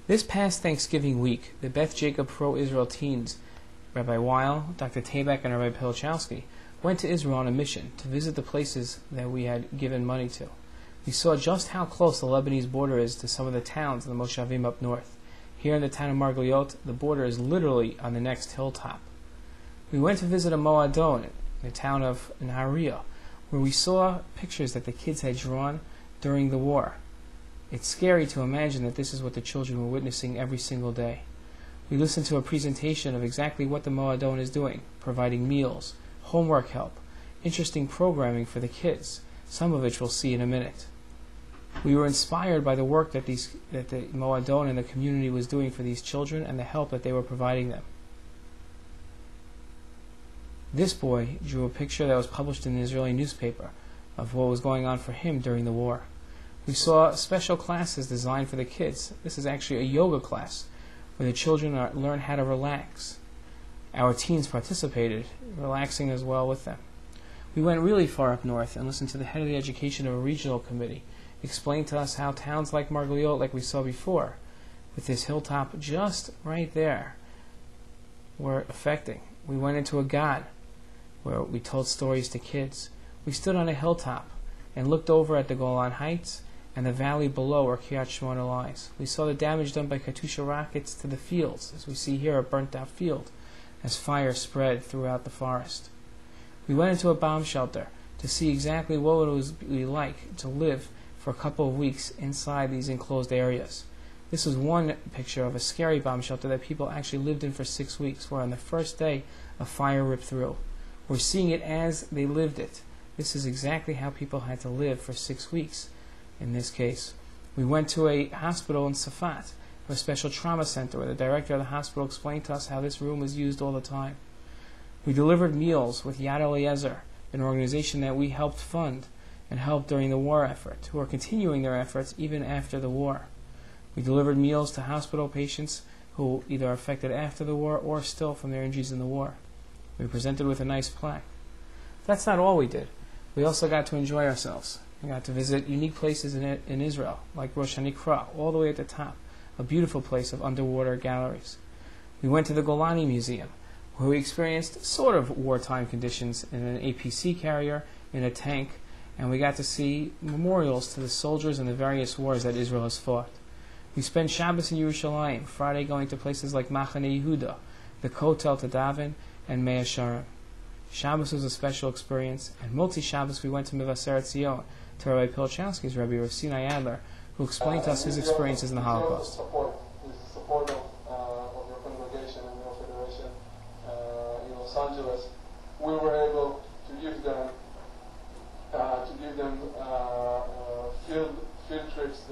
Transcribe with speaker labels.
Speaker 1: This past Thanksgiving week, the Beth Jacob Pro-Israel teens, Rabbi Weil, Dr. Tabak, and Rabbi Pilchowski, went to Israel on a mission to visit the places that we had given money to. We saw just how close the Lebanese border is to some of the towns in the Moshavim up north. Here in the town of Margaliot, the border is literally on the next hilltop. We went to visit a Moadon in the town of Nahariya, where we saw pictures that the kids had drawn during the war. It's scary to imagine that this is what the children were witnessing every single day. We listened to a presentation of exactly what the Moadon is doing, providing meals, homework help, interesting programming for the kids, some of which we'll see in a minute. We were inspired by the work that the Moadon and the community was doing for these children and the help that they were providing them. This boy drew a picture that was published in an Israeli newspaper of what was going on for him during the war. We saw special classes designed for the kids. This is actually a yoga class where the children learn how to relax. Our teens participated, relaxing as well with them. We went really far up north and listened to the head of the education of a regional committee explain to us how towns like Margaliot, like we saw before, with this hilltop just right there, were affecting. We went into a Gad, where we told stories to kids. We stood on a hilltop and looked over at the Golan Heights and the valley below where Kiryat Shmona lies. We saw the damage done by Katyusha rockets to the fields, as we see here, a burnt-out field, as fire spread throughout the forest. We went into a bomb shelter to see exactly what it would be like to live for a couple of weeks inside these enclosed areas. This was one picture of a scary bomb shelter that people actually lived in for 6 weeks, where on the first day a fire ripped through. We're seeing it as they lived it. This is exactly how people had to live for 6 weeks in this case. We went to a hospital in Safat, a special trauma center, where the director of the hospital explained to us how this room was used all the time. We delivered meals with Yad Eliezer, an organization that we helped fund and helped during the war effort, who are continuing their efforts even after the war. We delivered meals to hospital patients who either are affected after the war or still from their injuries in the war. We were presented with a nice plaque. That's not all we did. We also got to enjoy ourselves. We got to visit unique places in Israel, like Rosh HaNikra, all the way at the top, a beautiful place of underwater galleries. We went to the Golani Museum, where we experienced sort of wartime conditions in an APC carrier, in a tank, and we got to see memorials to the soldiers in the various wars that Israel has fought. We spent Shabbos in Yerushalayim, Friday going to places like Machane Yehuda, the Kotel to daven, and Mea Sharim. Shabbos was a special experience, and Motzi Shabbos we went to Mevaseret Zion, to Rabbi Pilchowski's Rabbi Rav Sinai Adler, who explained to us his experiences in the Holocaust.
Speaker 2: Support of your congregation and your federation in Los Angeles, we were able to give them field trips.